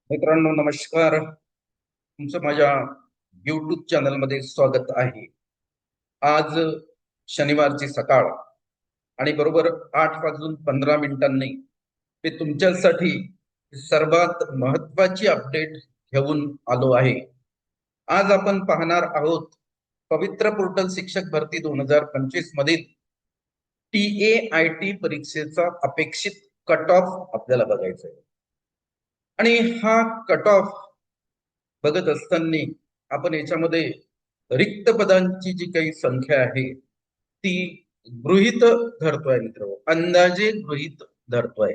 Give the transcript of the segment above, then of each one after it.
मित्रांनो नमस्कार. तुमचं माझ्या YouTube चॅनलमध्ये स्वागत आहे. आज शनिवारची सकाळ आणि बरोबर 8:15 मी तुमच्यासाठी सर्वात महत्वाची अपडेट घेऊन आलो आहे. आज आपण पाहणार आहोत पवित्र पोर्टल शिक्षक भरती 2025 मधील TAIT परीक्षेचा अपेक्षित कट ऑफ आपल्याला बघायचा आहे. आणि हा कट ऑफ बघत असताना आपण याच्यामध्ये रिक्त पदांची जी काही संख्या आहे ती गृहीत धरतोय मित्र, अंदाजे गृहीत धरतोय.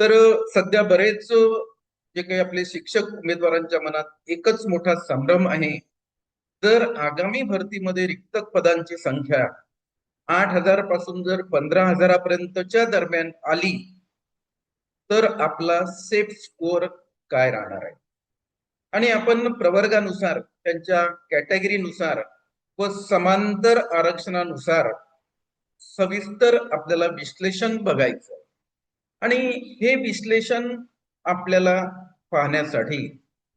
तर सध्या बरेच जे काही आपले शिक्षक उमेदवारांच्या मनात एकच मोठा संभ्रम आहे. जर आगामी भरतीमध्ये रिक्त पदांची संख्या 8,000 पासून जर 15,000 दरम्यान आली तर आपला सेफ स्कोअर काय राहणार आहे. आणि आपण प्रवर्गानुसार त्यांच्या कॅटेगरीनुसार व समांतर आरक्षणानुसार सविस्तर आपल्याला विश्लेषण बघायचं. आणि हे विश्लेषण आपल्याला पाहण्यासाठी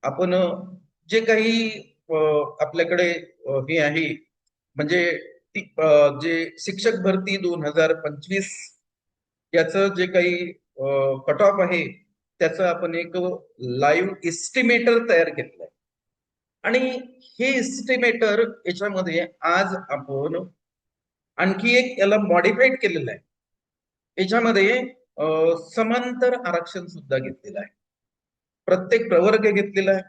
आपण जे काही आपल्याकडे हे आहे म्हणजे जे शिक्षक भरती 2025 याचं जे काही कट ऑफ आहे त्याचं आपण एक लाईव्ह एस्टिमेटर तयार केलेलं आहे. आणि हे एस्टिमेटर याच्यामध्ये आज आपण आणखी एक याला मॉडिफाईड केलेलं आहे. याच्यामध्ये समांतर आरक्षण सुद्धा घेतलेलं आहे. प्रत्येक प्रवर्ग घेतलेला आहे,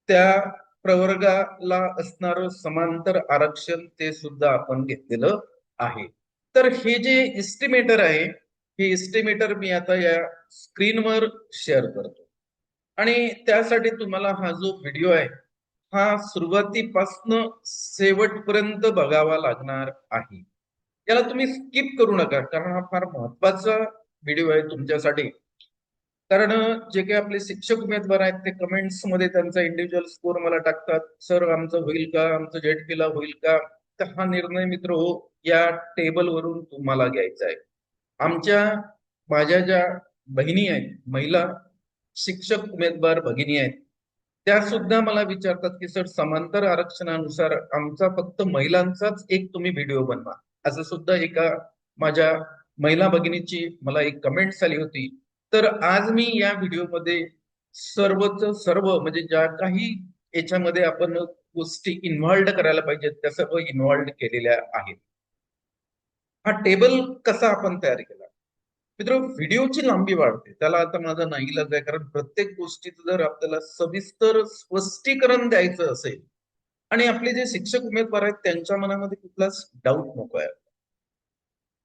त्या प्रवर्गाला असणारं समांतर आरक्षण ते सुद्धा आपण घेतलेलं आहे. तर हे जे एस्टिमेटर आहे हे एस्टिमेटर मी आता या स्क्रीनवर शेअर करतो. आणि त्यासाठी तुम्हाला हा जो व्हिडिओ आहे हा सुरुवातीपासून शेवटपर्यंत बघावा लागणार आहे. याला तुम्ही स्किप करू नका, कारण हा फार महत्वाचा व्हिडिओ आहे तुमच्यासाठी. कारण जे काही आपले शिक्षक उमेदवार आहेत ते कमेंट्स मध्ये त्यांचा इंडिव्हिज्युअल स्कोर मला टाकतात, सर आमचं होईल का, आमचं जेडपीला होईल का. तर हा निर्णय मित्र हो या टेबल वरून तुम्हाला घ्यायचा आहे. माझ्या ज्या बहिणी आहेत, महिला शिक्षक उमेदवार भगिनी आहेत, त्या सुद्धा मला विचारतात की सर समांतर आरक्षणानुसार आमचा फक्त महिलांचाच एक तुम्ही व्हिडिओ बनवा. असं सुद्धा एका माझ्या महिला भगिनीची मला एक कमेंट्स आली होती. तर आज मी या व्हिडिओमध्ये सर्वच सर्व म्हणजे ज्या काही याच्यामध्ये आपण गोष्टी इन्व्हॉल्ड करायला पाहिजेत त्या सर्व इन्व्हॉल्ड केलेल्या आहेत. हा टेबल कसा आपण तयार केला मित्र, व्हिडिओची लांबी वाढते त्याला आता माझा नाईलाज आहे, कारण प्रत्येक गोष्टीचं जर आपल्याला सविस्तर स्पष्टीकरण द्यायचं असेल आणि आपले जे शिक्षक उमेदवार आहेत त्यांच्या मनामध्ये कुठलाच डाऊट नको आहे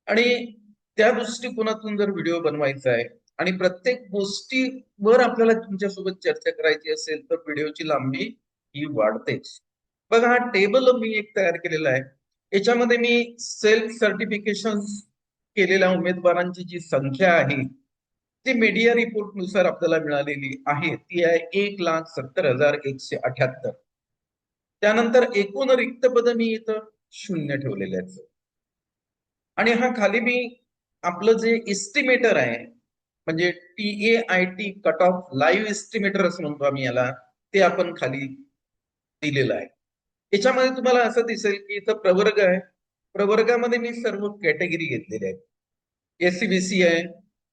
आणि त्या दृष्टिकोनातून जर व्हिडिओ बनवायचा आहे आणि प्रत्येक गोष्टीवर आपल्याला तुमच्यासोबत चर्चा करायची असेल तर व्हिडिओची लांबी ही वाढतेच. बघा हा टेबल मी एक तयार केलेला आहे. याच्यामध्ये मी सेल्फ सर्टिफिकेशन केलेल्या उमेदवारांची जी संख्या आहे ती मीडिया रिपोर्ट नुसार आपल्याला मिळालेली आहे, ती आहे 1,70,178. त्यानंतर एकूण रिक्त पद मी इथं 0 ठेवलेले आहेत. आणि हा खाली मी आपलं जे एस्टिमेटर आहे म्हणजे TAIT cut off live estimator असं म्हणतो आम्ही याला, ते आपण खाली दिलेलं आहे. याच्यामध्ये तुम्हाला असं दिसेल की इथं प्रवर्ग आहे, प्रवर्गामध्ये मी सर्व कॅटेगरी घेतलेल्या आहेत. SC BC आहे,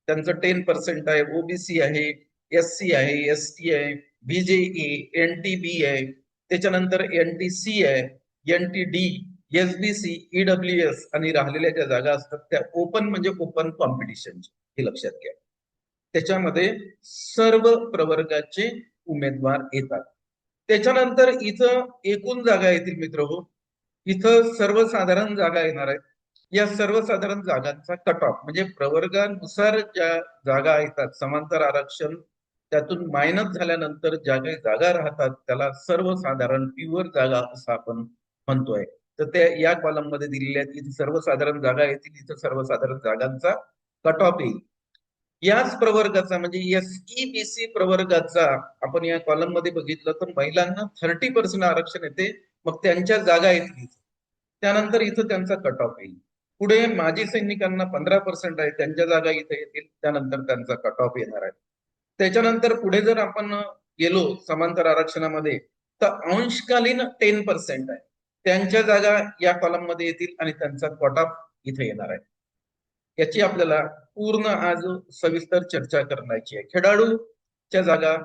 त्यांचं 10% आहे, OBC आहे, SC आहे, ST आहे, BJE, NTB आहे, त्याच्यानंतर NTC आहे, NTD, SBC, EWS आणि राहिलेल्या ज्या जागा असतात त्या ओपन म्हणजे ओपन कॉम्पिटिशन, हे लक्षात घ्या. त्याच्यामध्ये सर्व प्रवर्गाचे उमेदवार येतात. त्याच्यानंतर इथं एकूण जागा येतील मित्र हो, इथं सर्वसाधारण जागा येणार आहेत. या सर्वसाधारण जागांचा कट ऑफ म्हणजे प्रवर्गानुसार ज्या जागा येतात समांतर आरक्षण त्यातून मायनस झाल्यानंतर ज्या काही जागा राहतात त्याला सर्वसाधारण प्युअर जागा असं आपण म्हणतोय. तर त्या या कॉलम मध्ये दिलेल्या आहेत. इथे सर्वसाधारण जागा येतील, इथं सर्वसाधारण जागांचा कट ऑफ येईल. याच प्रवर्गाचा म्हणजे SEBC प्रवर्गाचा आपण या कॉलम मध्ये बघितलं तर महिलांना 30% आरक्षण येते, मग त्यांच्या जागा येतील. त्यानंतर इथं त्यांचा कट ऑफ येईल. पुढे माजी सैनिकांना 15% आहे, त्यांच्या जागा इथे येतील, त्यानंतर त्यांचा कट ऑफ येणार आहे. त्याच्यानंतर पुढे जर आपण गेलो समांतर आरक्षणामध्ये, तर अंशकालीन 10% आहे, त्यांच्या जागा या कॉलम मध्ये येतील आणि त्यांचा कट ऑफ इथे येणार आहे. याची आपल्याला पूर्ण आज सविस्तर चर्चा करण्याची आहे. खेळाडूच्या जागा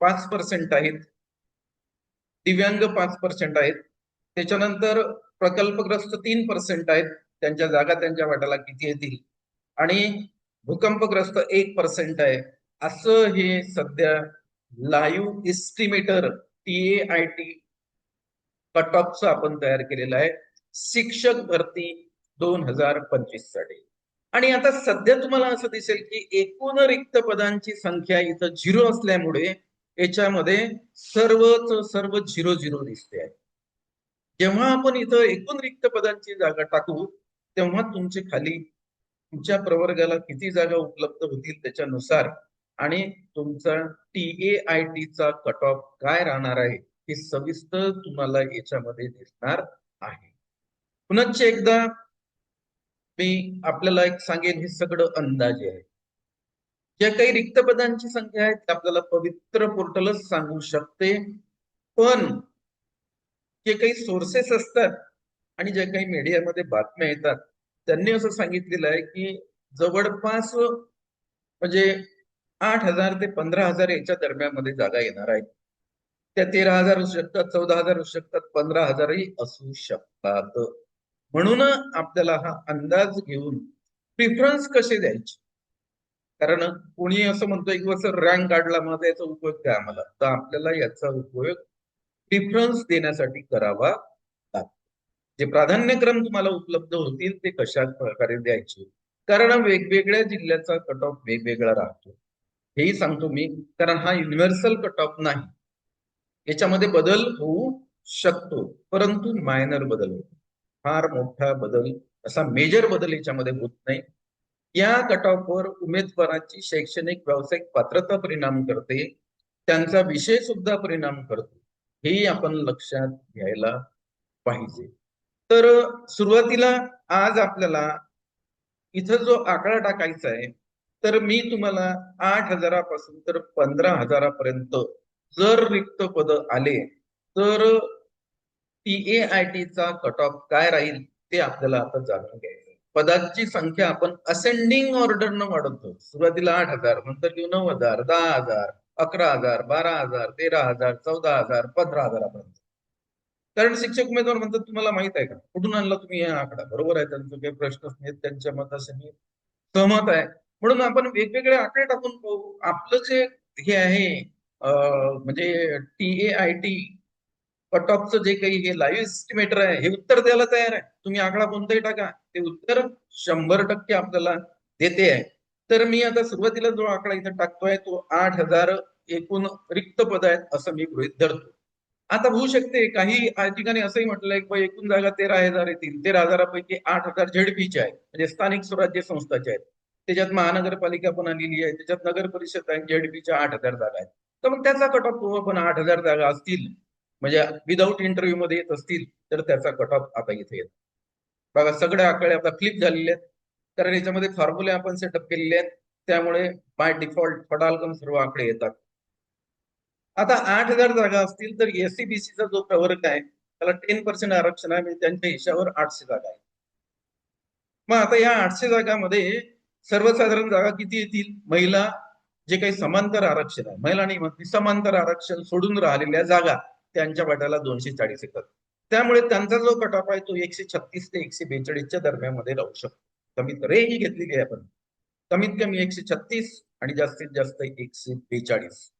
5% आहेत, दिव्यांग 5% आहेत, त्याच्यानंतर प्रकल्पग्रस्त 3% आहेत, त्यांच्या जागा त्यांच्या वाट्याला किती येतील, आणि भूकंपग्रस्त 1% आहे. असं हे सध्या लाईव्ह एस्टिमेटर TAIT कट ऑफचं आपण तयार केलेलं आहे शिक्षक भरती 2025 साठी. आणि आता सध्या तुम्हाला असं दिसेल की एकूण रिक्त पदांची संख्या इथं 0 असल्यामुळे याच्यामध्ये सर्व 0 दिसते आहे. जेव्हा आपण इथं एकूण रिक्त पदांची जागा टाकू तेव्हा तुमचे खाली तुमच्या प्रवर्गाला किती जागा उपलब्ध होतील त्याच्यानुसार आणि तुमचा TAIT चा कट ऑफ काय राहणार आहे हे सविस्तर तुम्हाला याच्यामध्ये दिसणार आहे. पुनश्च एकदा मी आपल्याला एक सांगेन, हे सगळं अंदाजे आहे. ज्या काही रिक्त पदांची संख्या आहे आपल्याला पवित्र पोर्टलच सांगू शकते, पण जे काही सोर्सेस असतात आणि जे काही मीडियामध्ये बातम्या येतात त्यांनी असं सांगितलेलं आहे की जवळपास म्हणजे 8,000 ते 15,000 याच्या दरम्यान जागा येणार आहेत. त्या 13,000 असू शकतात, 14,000 असू शकतात, 15,000ही असू शकतात. म्हणून आपल्याला हा अंदाज घेऊन प्रिफरन्स कसे द्यायचे, कारण कोणी असं म्हणतोय की सर रँक काढला माझा याचा उपयोग काय आम्हाला, तर आपल्याला याचा उपयोग प्रिफरन्स देण्यासाठी करावा लागतो. जे प्राधान्यक्रम तुम्हाला उपलब्ध होतील ते कशा प्रकारे द्यायचे, कारण वेगवेगळ्या जिल्ह्याचा कट ऑफ वेगवेगळा राहतो हेही सांगतो मी, कारण हा युनिव्हर्सल कट ऑफ नाही. याच्यामध्ये बदल होऊ शकतो परंतु मायनर बदल होतो, फार मोठा बदल असा मेजर बदल याच्यामध्ये होत नाही. या कट ऑफवर उमेदवाराची शैक्षणिक व्यावसायिक पात्रता परिणाम करते, त्यांचा विषय सुद्धा परिणाम करतो, हेही आपण लक्षात घ्यायला पाहिजे. तर सुरुवातीला आज आपल्याला इथं जो आकडा टाकायचा आहे, तर मी तुम्हाला 8,000 पासून तर 15,000 जर रिक्त पद आले तर TAIT चा कट ऑफ काय राहील ते आपल्याला आता जाणून घ्यायचं. पदांची संख्या आपण असेंडिंग ऑर्डरनं वाढवतो. सुरुवातीला 8,000, नंतर घेऊ 9,000, 10,000, 11,000, 12,000, 13,000, 14,000, 15,000 कारण शिक्षक उमेदवार म्हणतात तुम्हाला माहित आहे का, कुठून आणला तुम्ही हा आकडा. बरोबर आहे, त्यांचं काही प्रश्नच नाहीत, त्यांच्या मताशी मी सहमत आहे. म्हणून आपण वेगवेगळे आकडे टाकून पाहू. आपलं जे हे आहे म्हणजे TAIT कट ऑफचं जे काही हे लाईव्ह एस्टिमेटर आहे हे उत्तर द्यायला तयार आहे. तुम्ही आकडा कोणताही टाका, ते उत्तर 100% आपल्याला देते आहे. तर मी आता सुरुवातीला जो आकडा इथे टाकतोय तो 8,000 एकूण रिक्त पद आहेत असं मी गृहीत धरतो. आता होऊ शकते काही ठिकाणी असंही म्हटलंय की एकूण जागा 13,000 येतील, 13,000पैकी 8,000 ZPच्या आहेत, म्हणजे स्थानिक स्वराज्य संस्थाच्या आहेत, त्याच्यात महानगरपालिका पण आलेली आहे, त्याच्यात नगर परिषद आहे, ZPच्या 8,000 जागा आहेत. तर मग त्याचा कट ऑफ पण 8,000 जागा असतील म्हणजे विदाऊट इंटरव्ह्यू मध्ये येत असतील तर त्याचा कट ऑफ आता इथे येतो. बघा सगळे आकडे आता फ्लिप झालेले आहेत, कारण याच्यामध्ये फॉर्म्युले आपण सेटअप केलेले आहेत, त्यामुळे बाय डिफॉल्ट फटालकन सर्व आकडे येतात. आता 8,000 जागा असतील तर SCBCचा जो प्रवर्ग आहे त्याला 10% आरक्षण आहे, म्हणजे त्यांच्या हिशावर 800 जागा आहे. मग आता या 800 जागामध्ये सर्वसाधारण जागा किती येतील, महिला जे काही समांतर आरक्षण आहे, महिला नाही समांतर आरक्षण सोडून राहिलेल्या जागा त्यांच्या वाट्याला 240 येतात. त्यामुळे त्यांचा जो कट ऑफ आहे तो 136 ते 142च्या दरम्यान मध्ये राहू शकतो. कमीत रेंज घेतलेली आहे आपण, कमीत कमी 136 आणि जास्तीत जास्त 142,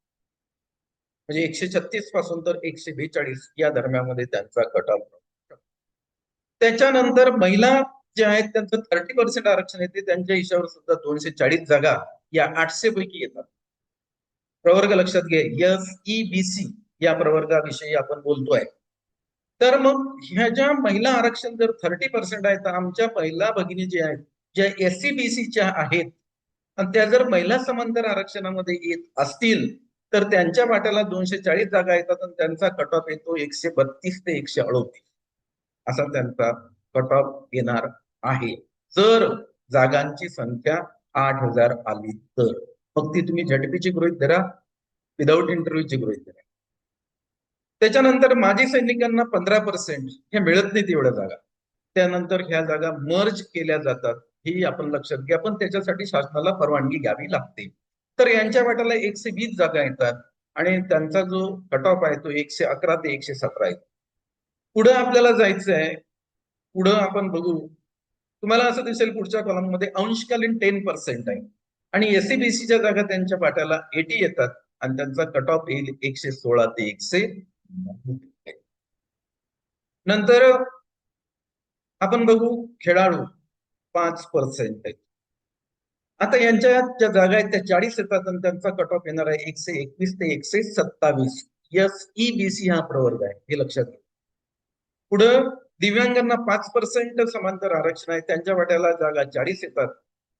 म्हणजे 136 पासून तर 142 या दरम्यान मध्ये त्यांचा कट ऑफ. त्याच्यानंतर महिला जे आहेत त्यांचं 30% आरक्षण येते, त्यांच्या हिशावर सुद्धा 240 जागा या 800 पैकी येतात. प्रवर्ग लक्षात घे, SEBC या प्रवर्गाविषयी आपण बोलतोय. तर मग ह्या ज्या महिला आरक्षण जर 30% आहे तर आमच्या महिला भगिनी जे आहेत ज्या SCBCच्या आहेत आणि त्या जर महिला समांतर आरक्षणामध्ये येत असतील तर त्यांच्या वाट्याला 240 जागा येतात आणि त्यांचा कट ऑफ येतो 132 ते 138 असा त्यांचा कट ऑफ येणार आहे, जर जागांची संख्या 8,000 आली तर. मग ती तुम्ही झटपीची गृहीत धरा, विदाऊट इंटरव्ह्यूची गृहीत धरा. त्याच्यानंतर माजी सैनिकांना 15% हे मिळत नाहीत एवढ्या जागा. त्यानंतर ह्या जागा मर्ज केल्या जातात, ही आपण लक्षात घ्या. पण त्याच्यासाठी शासनाला परवानगी घ्यावी लागते. तर यांच्या वाट्याला 120 जागा येतात आणि त्यांचा जो कट ऑफ आहे तो 111 ते 117 आहे. पुढे आपल्याला जायचं आहे. पुढं आपण बघू, तुम्हाला असं दिसेल पुढच्या कॉलम मध्ये अंशकालीन 10% आहे आणि एससीबीसीच्या जागा त्यांच्या वाट्याला 80 येतात आणि त्यांचा कट ऑफ येईल 116 ते 109. नंतर आपण बघू खेळाडू 5% आहेत. आता यांच्या ज्या जागा आहेत त्या 40 येतात आणि त्यांचा कट ऑफ येणार आहे 121 ते 127. एसईबीसी हा प्रवर्ग आहे, हे लक्षात घ्या. पुढं दिव्यांगांना 5% समांतर आरक्षण आहे, त्यांच्या वाट्याला जागा 40 येतात.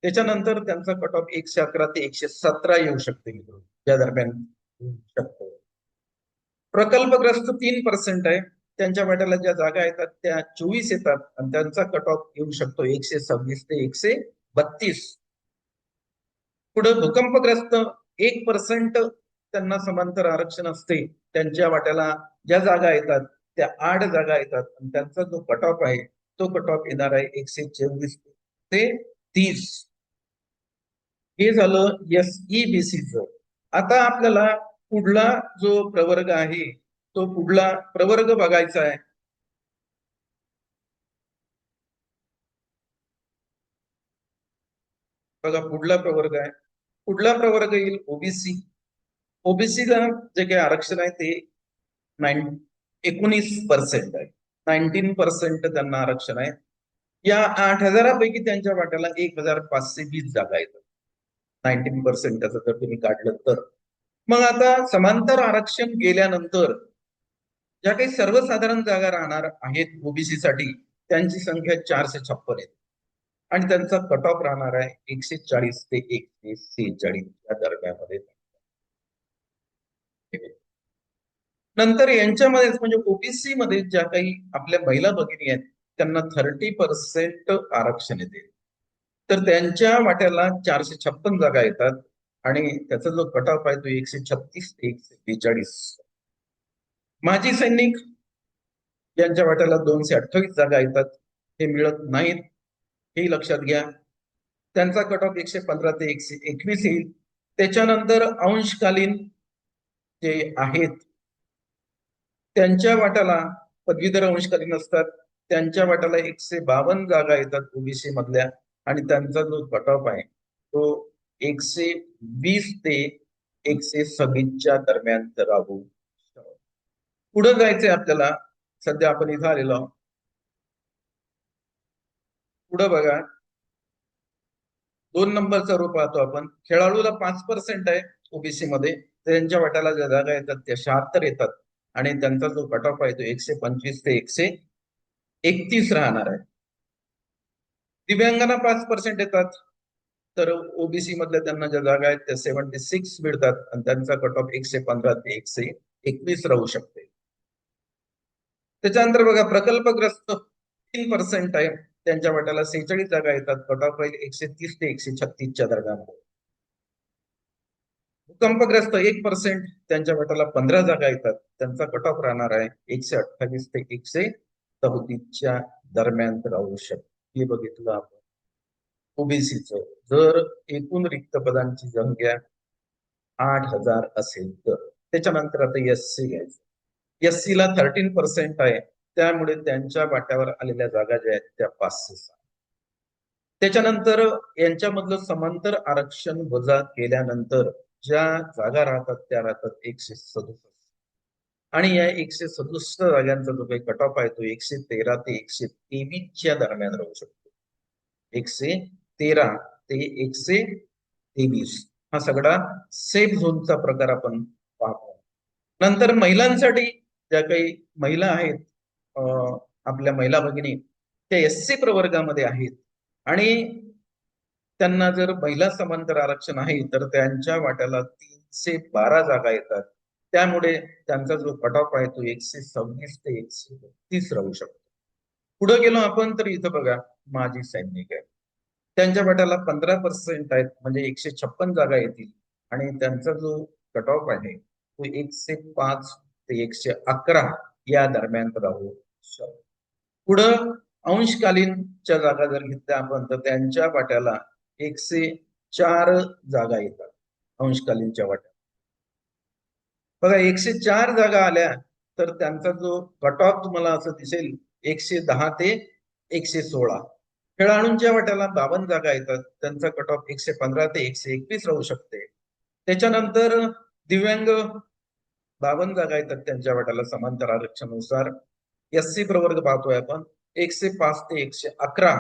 त्याच्यानंतर त्यांचा कट ऑफ 111 ते 117 येऊ शकते मित्र, या दरम्यान येऊ शकतो. प्रकल्पग्रस्त 3% आहे, त्यांच्या वाट्याला ज्या जागा येतात त्या 24 येतात आणि त्यांचा कट ऑफ येऊ शकतो 126 ते 132. पुढे भूकंपग्रस्त 1% त्यांना समांतर आरक्षण असते, त्यांच्या वाट्याला ज्या जागा येतात त्या 8 जागा येतात आणि त्यांचा जो कट ऑफ आहे तो कट ऑफ येणार आहे 124 ते 30. हे झालं एसईबीसीच. आता आपल्याला पुढला जो प्रवर्ग आहे तो पुढला प्रवर्ग बघायचा आहे. बघा पुढला प्रवर्ग आहे, पुढला प्रवर्ग येईल ओबीसी. ओबीसीला जे काही आरक्षण आहे ते 19% आहे. 19% त्यांना आरक्षण आहे. या 8,000 पैकी त्यांच्या वाट्याला 1,520 जागा येतात. 19% जर तुम्ही काढलं तर. मग आता समांतर आरक्षण गेल्यानंतर ज्या काही सर्वसाधारण जागा राहणार आहेत ओबीसी साठी त्यांची संख्या 456 आहे आणि त्यांचा कट ऑफ राहणार आहे 140 ते 146 या दरम्यानमध्ये. नंतर यांच्यामध्येच म्हणजे ओबीसी मध्ये ज्या काही आपल्या महिला भगिनी आहेत त्यांना 30% आरक्षण येते. तर त्यांच्या वाट्याला 456 जागा येतात आणि त्याचा जो कट ऑफ आहे तो 136 ते 142. माजी सैनिक यांच्या वाट्याला 228 जागा येतात, हे मिळत नाहीत, हे लक्षात घ्या. त्यांचा कट ऑफ 115 ते 121 येईल. त्याच्यानंतर अंशकालीन जे आहेत त्यांच्या वाट्याला पदवीधर अंशकालीन असतात, त्यांच्या वाट्याला 152 जागा येतात ओबीसी मधल्या आणि त्यांचा जो कट ऑफ आहे तो 120 ते 126 दरम्यान राहू. पुढे जायचंय आपल्याला, सध्या आपण इथं आलेलो आहोत. पुढे बघा 2 नंबरचा रो पाहतो आपण. खेळाडूला 5% आहे ओबीसी मध्ये, त्यांच्या वाट्याला ज्या जागा येतात त्या 76 येतात आणि त्यांचा जो कट ऑफ आहे तो 125 ते 131 राहणार आहे. दिव्यांगांना 5% येतात, तर ओबीसी मधल्या त्यांना ज्या जागा आहेत त्या 76 मिळतात आणि त्यांचा कट ऑफ 115 ते 121 राहू शकते. त्याच्यानंतर बघा प्रकल्पग्रस्त 3% आहे, त्यांच्या वाट्याला 46 जागा येतात, कट ऑफ राहील 130 ते 136 दरम्यान. भूकंपग्रस्त 1%, त्यांच्या वाट्याला 15 जागा येतात, त्यांचा कट ऑफ राहणार आहे 128 ते 134 दरम्यान राहू शकते. हे बघितलं आपण ओबीसीच. जर एकूण रिक्त पदांची संख्या 8,000 असेल तर. त्याच्यानंतर आता एससी घ्यायचं. एससी ला 13% आहे, त्यामुळे त्यांच्या वाट्यावर आलेल्या जागा ज्या आहेत त्या 506. त्याच्यानंतर यांच्यामधलं समांतर आरक्षण वजा केल्यानंतर ज्या जागा राहतात त्या राहतात 167 आणि या 167 जागांचा जो काही कट ऑफ आहे तो 113 ते 123 दरम्यान राहू शकतो. 113 ते 123 हा सगळा सेफ झोनचा प्रकार आपण पाहतो. नंतर महिलांसाठी ज्या काही महिला आहेत आपल्या महिला भगिनी त्या एससी प्रवर्गामध्ये आहेत आणि त्यांना जर महिला समांतर आरक्षण आहे तर त्यांच्या वाट्याला 312 जागा येतात, त्यामुळे त्यांचा जो कट ऑफ आहे तो 126 ते 132 राहू शकतो. पुढे गेलो आपण तर इथं बघा माजी सैनिक आहे, त्यांच्या वाट्याला 15% आहेत म्हणजे 156 जागा येतील आणि त्यांचा जो कट ऑफ आहे तो 105 ते 111 या दरम्यान राहू शकतो. पुढं अंशकालीनच्या जागा जर घेतल्या आपण तर त्यांच्या वाट्याला 104 जागा येतात अंशकालीनच्या वाट्यात. बघा 104 जागा आल्या तर त्यांचा जो कट ऑफ तुम्हाला असं दिसेल 110 ते 116. खेळाडूंच्या वाट्याला 52 जागा येतात, त्यांचा कट ऑफ 115 ते 121 राहू शकते. त्याच्यानंतर दिव्यांग 52 जागा येतात त्यांच्या वाट्याला समांतर आरक्षणानुसार. SC प्रवर्ग पाहतोय आपण 105 ते 111.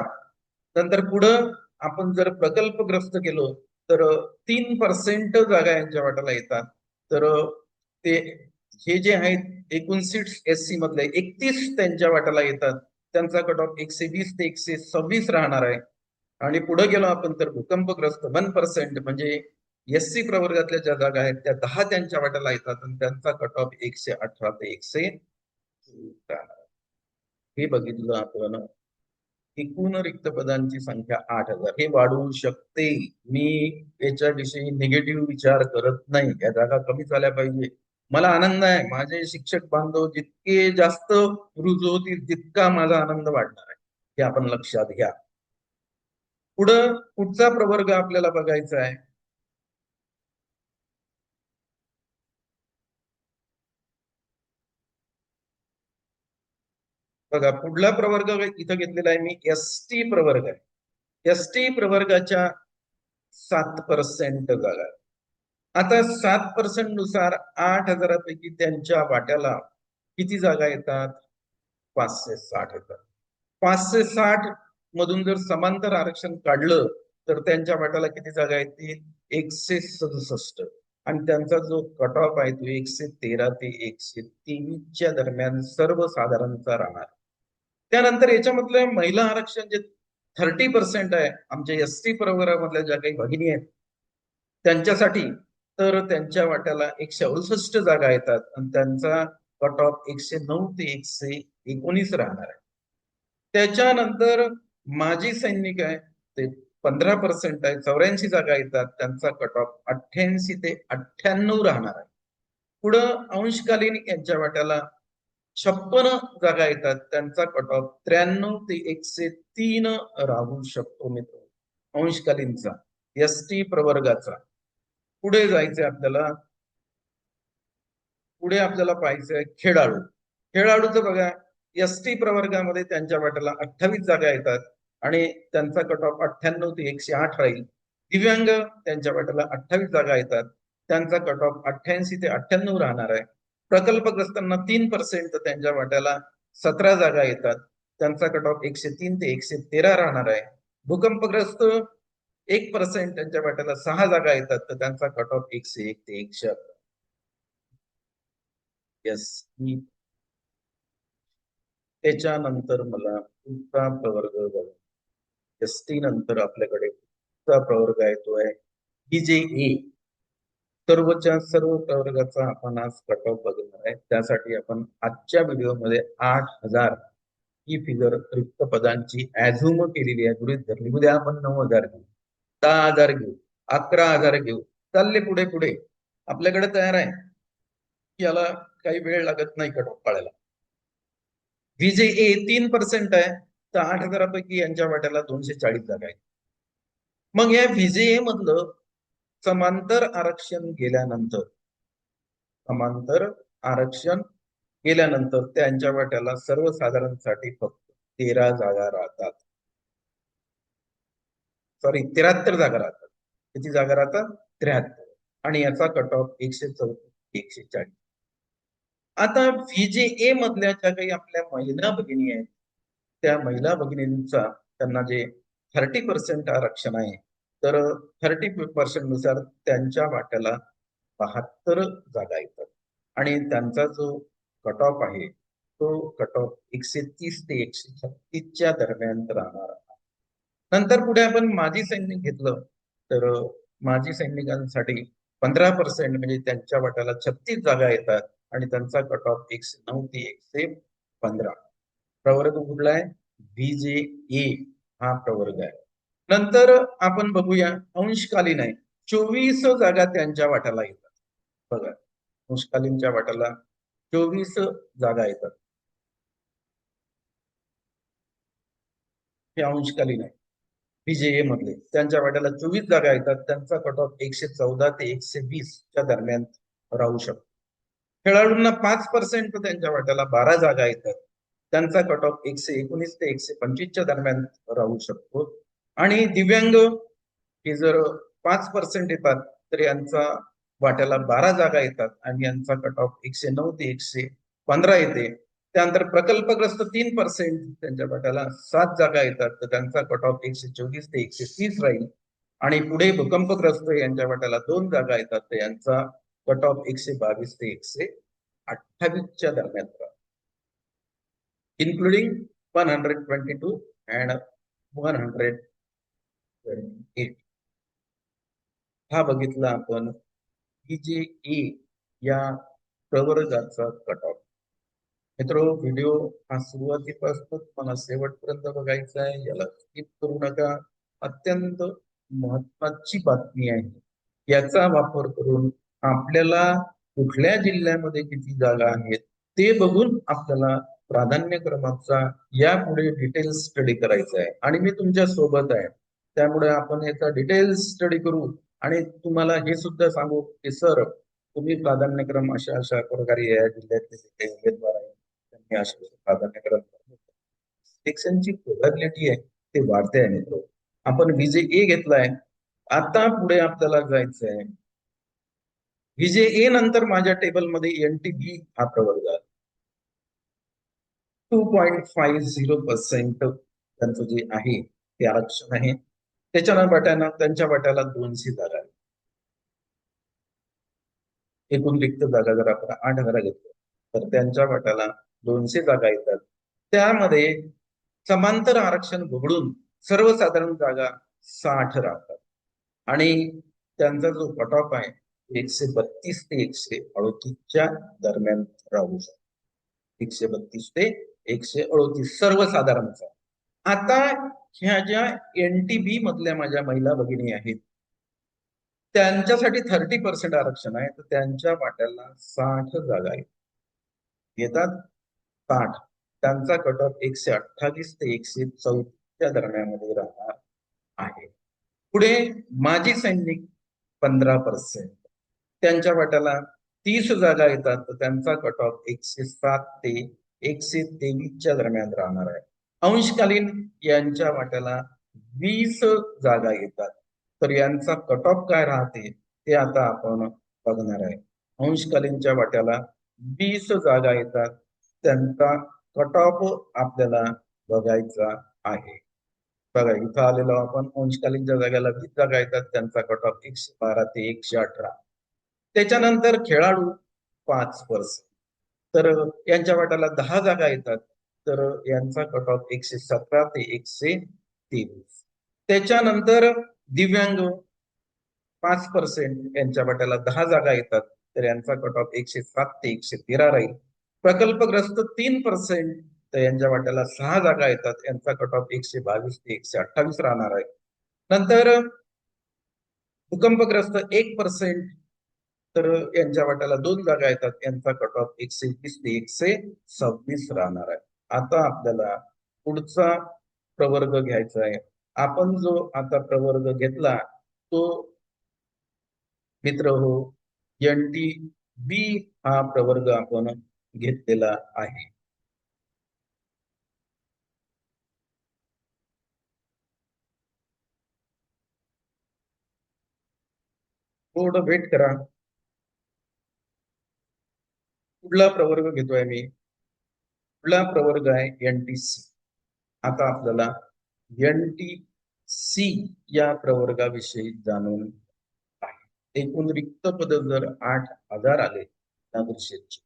नंतर पुढं आपण जर प्रकल्पग्रस्त गेलो तर 3% जागा यांच्या वाट्याला येतात. तर ते हे जे आहेत एकूण सीट्स SC मधले 31 त्यांच्या वाट्याला येतात. त्यांचा कट ऑफ 120 ते 126 राहणार आहे. आणि पुढे गेलो आपण तर भूकंपग्रस्त 1% म्हणजे SC प्रवर्गातल्या ज्या जागा आहेत त्या 10 त्यांच्या वाट्याला येतात आणि त्यांचा कट ऑफ 118 ते 100 हे बघितलं आपण. एकूण रिक्त पदांची संख्या 8,000 हे वाढवू शकते. मी याच्याविषयी निगेटिव्ह विचार करत नाही. या जागा कमी झाल्या पाहिजे. मला आनंद आहे, माझे शिक्षक बांधव जितके जास्त रुजू होतील तितका माझा आनंद वाढणार आहे, हे आपण लक्षात घ्या. पुढचा प्रवर्ग आपल्याला बघायचा आहे. बघा पुढला प्रवर्ग इथं घेतलेला आहे मी ST प्रवर्ग आहे. ST प्रवर्गाच्या 7% जागा. आता 7% नुसार 8,000 पैकी त्यांच्या वाट्याला किती जागा येतात? 560 येतात. 560 मधून जर समांतर आरक्षण काढलं तर त्यांच्या वाट्याला किती जागा येतील? 167. आणि त्यांचा जो कट ऑफ आहे तो 113 ते 123च्या दरम्यान सर्वसाधारणचा राहणार. त्यानंतर याच्यामधलं महिला आरक्षण जे 30% आहे आमच्या ST प्रवर्गामधल्या ज्या काही भगिनी आहेत त्यांच्यासाठी, तर त्यांच्या वाट्याला 168 जागा येतात आणि त्यांचा कट ऑफ 109 ते 119 राहणार आहे. त्याच्यानंतर माजी सैनिक आहे ते 15% आहे, 84 जागा येतात, त्यांचा कट ऑफ 88 ते 98 राहणार आहे. पुढं अंशकालीन यांच्या वाट्याला 56 जागा येतात, त्यांचा कट ऑफ 93 ते 103 राहू शकतो मित्र. अंशकालीनचा ST प्रवर्गाचा. पुढे जायचंय आपल्याला. पुढे आपल्याला पाहायचंय खेळाडू. खेळाडूचं बघा ST प्रवर्गामध्ये त्यांच्या वाट्याला 28 जागा येतात आणि त्यांचा कट ऑफ 98 ते 108 राहील. दिव्यांग त्यांच्या वाट्याला 28 जागा येतात, त्यांचा कट ऑफ 88 ते 98 राहणार आहे. प्रकल्पग्रस्तांना 3% त्यांच्या वाट्याला 17 जागा येतात, त्यांचा कट ऑफ 103 ते 113 राहणार आहे. भूकंपग्रस्त 1% त्यांच्या वाट्याला 6 जागा येतात, तर त्यांचा कट ऑफ 101 ते 111. त्याच्यानंतर मला पुढचा प्रवर्ग बघा. ST नंतर आपल्याकडे पुढचा प्रवर्ग आहे तो आहे BJA. सर्वच्या सर्व प्रवर्गाचा आपण आज कट ऑफ बघणार आहे. त्यासाठी आपण आजच्या व्हिडिओमध्ये 8,000 ही फिगर रिक्त पदांची ऍझ्युम केलेली आहे, गृहीत धरली. उद्या आपण 9,000 घेऊ, 10,000 घेऊ, 11,000 घेऊ, चालले पुढे पुढे. आपल्याकडे तयार आहे, याला काही वेळ लागत नाही कट ऑफ पाळायला. BJA 3% आहे, तर 8,000 पैकी यांच्या वाट्याला 240 जागा आहेत. मग या BJA मधलं समांतर आरक्षण गेल्यानंतर त्यांच्या वाट्याला सर्वसाधारणसाठी फक्त 13 जागा राहतात. सॉरी 73 जागा राहतात. किती जागा राहतात? 73. आणि याचा कट ऑफ 134 140. आता VJA मधल्या ज्या काही आपल्या महिला भगिनी आहेत त्या महिला भगिनींचा त्यांना जे 30% आरक्षण आहे, तर 30% नुसार त्यांच्या वाट्याला 72 जागा येतात आणि त्यांचा जो कट ऑफ आहे तो कट ऑफ 130 ते 136च्या दरम्यान राहणार. नंतर पुढे आपण माजी सैनिक घेतलं तर माजी सैनिकांसाठी 15% म्हणजे त्यांच्या वाट्याला 36 जागा येतात आणि त्यांचा कट ऑफ 109 ते 115. प्रवर्ग कुठला आहे? BJA हा प्रवर्ग आहे. नंतर आपण बघूया अंशकालीन आहे. 24 जागा त्यांच्या वाट्याला येतात. बघा, अंशकालीनच्या वाट्याला 24 जागा येतात. हे अंशकालीन आहे. बीजेए मधले त्यांच्या वाट्याला 24 जागा येतात. त्यांचा कट ऑफ 114 ते 120 च्या दरम्यान राहू शकतो. खेळाडूंना 5% त्यांच्या वाट्याला 12 जागा येतात. त्यांचा कट ऑफ 119 ते 125 च्या दरम्यान राहू शकतो. आणि दिव्यांग हे जर 5% येतात तर यांचा वाट्याला 12 जागा येतात आणि यांचा कट ऑफ 109 ते 115 येते. त्यानंतर प्रकल्पग्रस्त 3% त्यांच्या वाट्याला 7 जागा येतात तर त्यांचा कट ऑफ 124 ते 130 राहील. आणि पुढे भूकंपग्रस्त यांच्या वाट्याला 2 जागा येतात तर यांचा कट ऑफ 122 ते 128 च्या दरम्यान राहील, इन्क्लुडिंग 122 अँड 108. हा बघितला आपण बीजेए या प्रवर्गाचा कट ऑफ. मित्रो, व्हिडिओ हा सुरुवातीपासून मला शेवटपर्यंत बघायचा आहे, याला स्किप करू नका. अत्यंत महत्वाची बातमी आहे. याचा वापर करून आपल्याला कुठल्या जिल्ह्यामध्ये किती जागा आहेत ते बघून आपल्याला प्राधान्यक्रमाचा यापुढे डिटेल्स स्टडी करायचा आहे आणि मी तुमच्या सोबत आहे. त्यामुळे आपण याचा डिटेल्स स्टडी करू आणि तुम्हाला हे सुद्धा सांगू की सर, तुम्ही प्राधान्यक्रम अशा अशा प्रकारे या जिल्ह्यातले उमेदवार आहेत त्यांनी अशा प्राधान्यक्रम सेक्शनची प्रोबॅबिलिटी आहे ते वाढते आहे. मित्र, आपण बीजेए घेतलाय. आता पुढे आपल्याला जायचं आहे. बीजेए नंतर माझ्या टेबलमध्ये एनटीबी हा प्रवर्ग आहे. 2.50% त्यांचं जे आहे ते आरक्षण आहे. त्याच्या वाट्यानं त्यांच्या वाट्याला 200 जागा आहे. एकूण रिक्त जागा जर आपण 8,000 घेतलं तर त्यांच्या वाट्याला 200 जागा येतात. त्यामध्ये समांतर आरक्षण वगळून सर्वसाधारण जागा 60 राहतात आणि त्यांचा जो कट ऑफ आहे 132 ते 138च्या दरम्यान राहू शकतो. 132 ते 138 सर्वसाधारणचा. आता ह्या ज्या एनटीबी मधल्या माझ्या महिला भगिनी आहेत त्यांच्यासाठी 30% आरक्षण आहे, तर त्यांच्या वाट्याला 60 जागा येतात. 60. त्यांचा कट ऑफ 128 ते 134च्या दरम्यान राहणार आहे. पुढे माजी सैनिक 15%, त्यांच्या वाट्याला 30 जागा येतात, तर त्यांचा कट ऑफ 107 ते 123च्या दरम्यान राहणार आहे. अंशकालीन यांच्या वाट्याला 20 जागा येतात, तर यांचा कट ऑफ काय राहते ते आता आपण बघणार आहे. अंशकालीनच्या वाट्याला 20 जागा येतात, त्यांचा कट ऑफ आपल्याला बघायचा आहे. बघा, इथं आलेलो आपण अंशकालीनच्या जागेला 20 जागा येतात, त्यांचा कट ऑफ 112 ते 118. त्याच्यानंतर खेळाडू 5%, तर यांच्या वाट्याला 10 जागा येतात, तर यांचा कट ऑफ 117 ते 123. त्याच्यानंतर दिव्यांग 5%, यांच्या वाट्याला 10 जागा येतात, तर यांचा कट ऑफ 107 ते 113 राहील. प्रकल्पग्रस्त 3%, तर यांच्या वाट्याला 6 जागा येतात, यांचा कट ऑफ 122 ते 128 राहणार आहे. नंतर भूकंपग्रस्त 1%, तर यांच्या वाट्याला 2 जागा येतात, यांचा कट ऑफ 120 ते 126 राहणार आहे. आता आपल्याला पुढचा प्रवर्ग घ्यायचा आहे. आपण जो आता प्रवर्ग घेतला तो मित्र हो एनटीबी हा प्रवर्ग आपण घेतलेला आहे. थोडं वेट करा. पुढला प्रवर्ग घेतोय मी. पुढला प्रवर्ग आहे एनटीसी. आता आपल्याला एनटीसी या प्रवर्गाविषयी जाणून आहे. एकूण रिक्त पद जर 8,000 आले नागरिक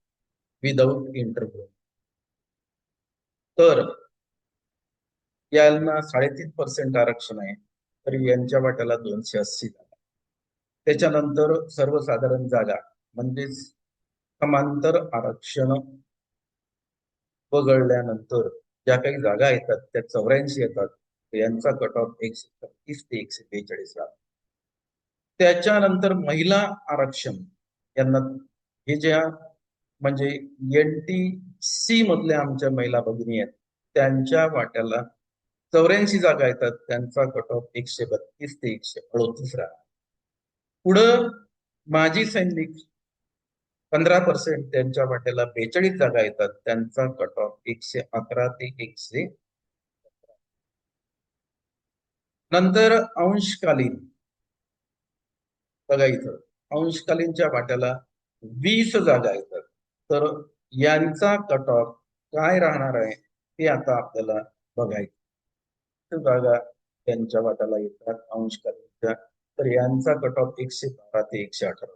विदाउट इंटरव्ह्यू, तर यांना 3.5% आरक्षण आहे, तर यांच्या वाट्याला 280 जागा. त्याच्यानंतर सर्वसाधारण जागा म्हणजेच समांतर आरक्षण वगळल्यानंतर ज्या काही जागा येतात त्या 84 येतात, यांचा कट ऑफ 136 ते 142 राहतो. त्याच्यानंतर महिला आरक्षण यांना हे ज्या म्हणजे NTC मधल्या आमच्या महिला भगिनी आहेत त्यांच्या वाट्याला 84 जागा येतात. त्यांचा कट ऑफ 132 ते 138 राहणार. पुढं माजी सैनिक 15% त्यांच्या वाट्याला 42 जागा येतात. त्यांचा कट ऑफ 111 ते 100. नंतर अंशकालीन बघा इथं अंशकालीनच्या वाट्याला 20 जागा येतात. तर यांचा कट ऑफ काय राहणार आहे ते आता आपल्याला बघायचं. जागा त्यांच्या वाट्याला येतात अंशकालीनच्या, तर यांचा कट ऑफ 112 ते 118.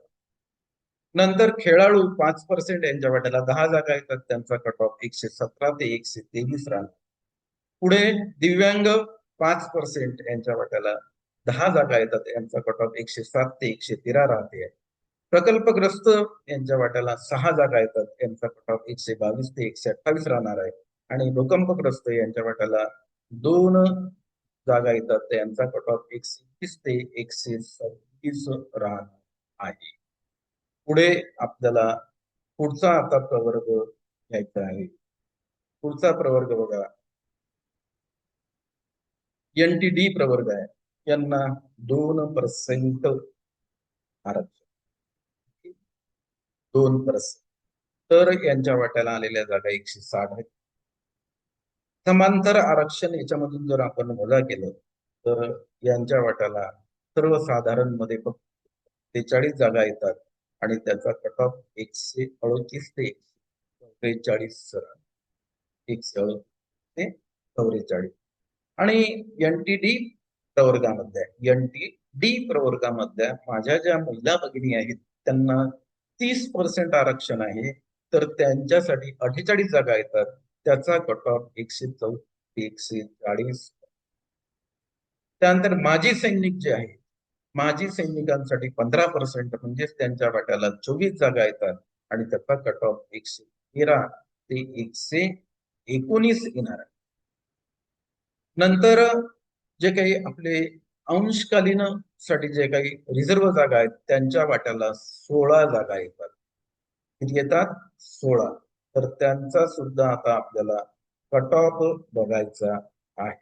नंतर खेळाडू 5% यांच्या वाट्याला 10 जागा येतात. त्यांचा कट ऑफ 117 ते 123 राहणार. पुढे दिव्यांग 5% यांच्या वाट्याला 10 जागा येतात. यांचा कट ऑफ 107 ते 113 राहते. प्रकल्पग्रस्त यांच्या वाट्याला 6 जागा येतात. यांचा कट ऑफ 122 ते 128 राहणार आहे. आणि भूकंपग्रस्त यांच्या वाट्याला 2 जागा येतात. यांचा कट ऑफ 120 ते 137 राहणार आहे. पुढे आपल्याला पुढचा आता प्रवर्ग घ्यायचा आहे. पुढचा प्रवर्ग बघा NTD प्रवर्ग आहे. यांना 2% आरक्षण, 2%. तर यांच्या वाट्याला आलेल्या जागा 160 आहेत. समांतर आरक्षण याच्यामधून जर आपण वजा केलं तर यांच्या वाट्याला सर्वसाधारण मध्ये फक्त 43 जागा येतात आणि त्याचा कट ऑफ 138 ते 144 138 ते 144. आणि NTD प्रवर्गामधल्या माझ्या ज्या महिला भगिनी आहेत त्यांना 30% आरक्षण आहे. तर त्यांच्यासाठी 48 जागा येतात. त्याचा कट ऑफ 114 ते 140. त्यानंतर माजी सैनिक जे आहेत, माजी सैनिकांसाठी 15% म्हणजेच त्यांच्या वाट्याला 24 जागा येतात आणि त्याचा कट ऑफ 113 ते 119 येणार आहे. नंतर जे काही आपले अंशकालीन साठी जे काही रिझर्व्ह जागा आहेत त्यांच्या वाट्याला 16 जागा येतात. किती येतात? 16. तर त्यांचा सुद्धा आता आपल्याला कट ऑफ बघायचा आहे.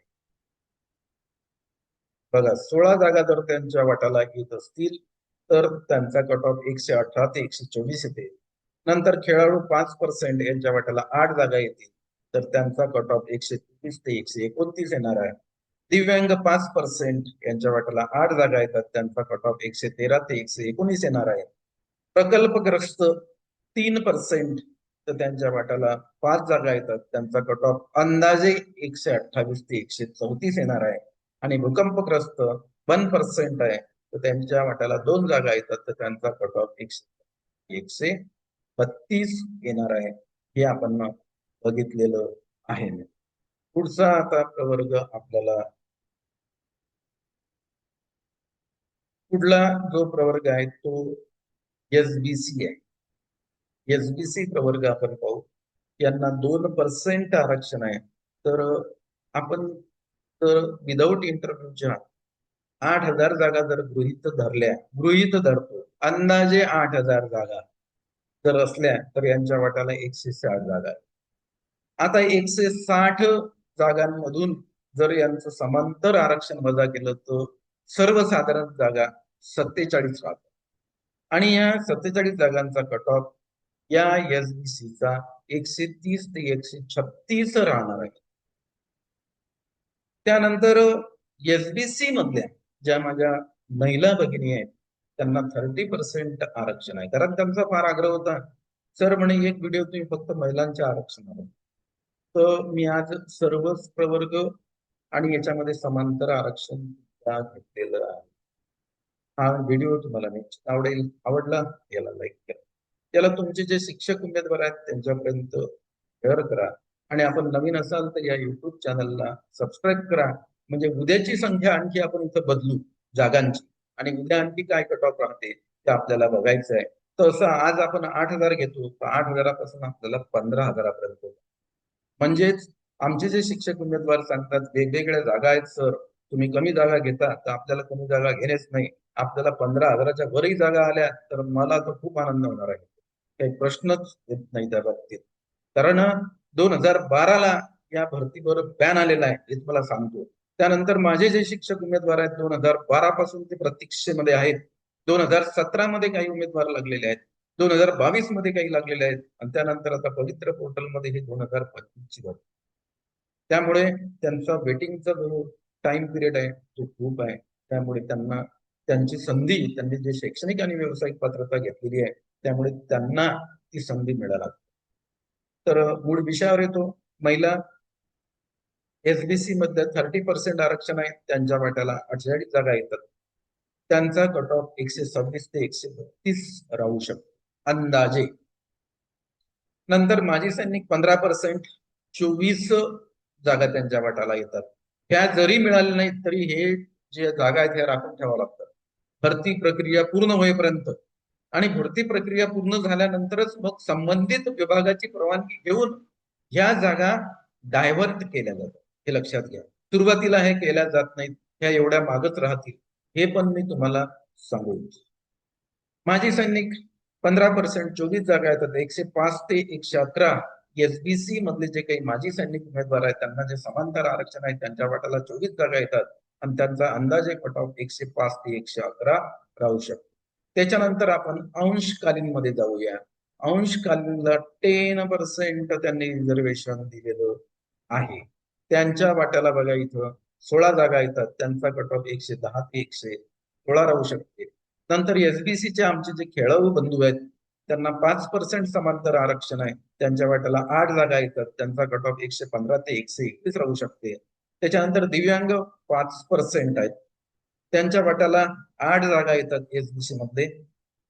बघा 16 जागा जर त्यांच्या वाट्याला येत असतील तर त्यांचा कट ऑफ 118 ते 124 येते. नंतर खेळाडू 5% यांच्या वाट्याला 8 जागा येतील तर त्यांचा कट ऑफ 123 ते 129 येणार आहे. दिव्यांग 5% यांच्या वाट्याला 8 जागा येतात. त्यांचा कट ऑफ 113 ते 119 येणार आहे. प्रकल्पग्रस्त 3% तर त्यांच्या वाट्याला 5 जागा येतात. त्यांचा कट ऑफ अंदाजे 128 ते 134 येणार आहे. आणि भूकंपग्रस्त 1% आहे तर त्यांच्या वाट्याला 2 जागा येतात. तर त्यांचा कट ऑफ 132 येणार आहे. हे आपण बघितलेलं आहे. पुढचा आता प्रवर्ग आपल्याला पुढला जो प्रवर्ग आहे तो SBC आहे. SBC प्रवर्ग आपण पाहू. यांना 2% आरक्षण आहे. तर आपण तर विदाऊट इंटरव्ह्यूच्या 8,000 जागा जर गृहीत धरतो अंदाजे 8,000 जागा जर असल्या तर यांच्या वाट्याला 160 जागा. आता 160 जागांमधून जर यांचं समांतर आरक्षण वजा केलं तर सर्वसाधारण जागा 47 राहतात. आणि या 47 जागांचा कट ऑफ या SBCचा 130 ते 136 राहणार आहे. त्यानंतर SBC मधल्या ज्या माझ्या महिला भगिनी आहेत त्यांना 30% आरक्षण आहे. कारण त्यांचा फार आग्रह होता, सर म्हणे एक व्हिडिओ तुम्ही फक्त महिलांच्या आरक्षणावर. तर मी आज सर्वच प्रवर्ग आणि याच्यामध्ये समांतर आरक्षण घेतलेलं आहे. हा व्हिडिओ तुम्हाला निश्चित आवडला याला लाईक करा. याला तुमचे जे शिक्षक उमेदवार आहेत त्यांच्यापर्यंत शेअर करा. आणि आपण नवीन असाल तर या युट्यूब चॅनलला सबस्क्राईब करा. म्हणजे उद्याची संख्या आणखी आपण इथं बदलू जागांची आणि उद्या आणखी काय कट ऑफ राहते ते आपल्याला बघायचं आहे. तसं आज आपण 8,000 घेतो तर 8,000पासून आपल्याला 15,000पर्यंत. म्हणजेच आमचे जे शिक्षक उमेदवार सांगतात वेगवेगळ्या जागा आहेत सर, तुम्ही कमी जागा घेता तर आपल्याला कमी जागा घेणेच नाही. आपल्याला 15,000च्या वरही जागा आल्या तर मला तर खूप आनंद होणार आहे. काही प्रश्नच येत नाही त्या बाबतीत. कारण 2012ला या भरतीवर बॅन आलेला आहे हे मला सांगतो. त्यानंतर माझे जे शिक्षक उमेदवार आहेत 2012 पासून ते प्रतीक्षेमध्ये आहेत. 2017 मध्ये काही उमेदवार लागलेले आहेत. 2022 मध्ये काही लागलेले आहेत आणि त्यानंतर आता पवित्र पोर्टलमध्ये हे 2025ची भरती. त्यामुळे त्यांचा वेटिंगचा जो टाइम पिरियड आहे तो खूप आहे. त्यामुळे त्यांना त्यांची संधी, त्यांनी जे शैक्षणिक आणि व्यावसायिक पात्रता घेतलेली आहे त्यामुळे त्यांना ती संधी मिळायला. तर मूळ विषयावर येतो. महिला एसबीसी मध्ये 30% आरक्षण आहे, त्यांच्या वाट्याला 48 जागा येतात. त्यांचा कट ऑफ 126 ते 132 राहू शकतो अंदाजे. नंतर माजी सैनिक 15%, 24 जागा त्यांच्या वाट्याला येतात. त्या जरी मिळाल्या नाहीत तरी हे जे जागा आहेत ह्या राखून ठेवाव्या लागतात भरती प्रक्रिया पूर्ण होईपर्यंत. आणि भरती प्रक्रिया पूर्ण झाल्यानंतरच मग संबंधित विभागाची परवानगी घेऊन ह्या जागा डायव्हर्ट केल्या जातात. हे लक्षात घ्या. सुरुवातीला हे केल्या जात नाहीत, ह्या एवढ्या मागच राहतील हे पण मी तुम्हाला सांगू. माजी सैनिक 15%, 24 जागा येतात. 105 ते 111 एसबीसी मधले जे काही माजी सैनिक उमेदवार आहेत त्यांना जे समांतर आरक्षण आहे त्यांच्या वाट्याला 24 जागा येतात आणि त्यांचा अंदाजे कट ऑफ 105 ते 111 राहू शकतो. त्याच्यानंतर आपण अंशकालीन मध्ये जाऊया. अंशकालीनला 10% त्यांनी रिझर्वेशन दिलेलं आहे. त्यांच्या वाट्याला बघा इथं 16 जागा येतात. त्यांचा कट ऑफ 110 ते 116 राहू शकते. नंतर एसबीसीचे आमचे जे खेळाडू बंधू आहेत त्यांना 5% समांतर आरक्षण आहे. त्यांच्या वाट्याला 8 जागा येतात. त्यांचा कट ऑफ 115 ते 131 राहू शकते. त्याच्यानंतर दिव्यांग 5% आहेत. त्यांच्या वाट्याला 8 जागा येतात एसबीसी मध्ये.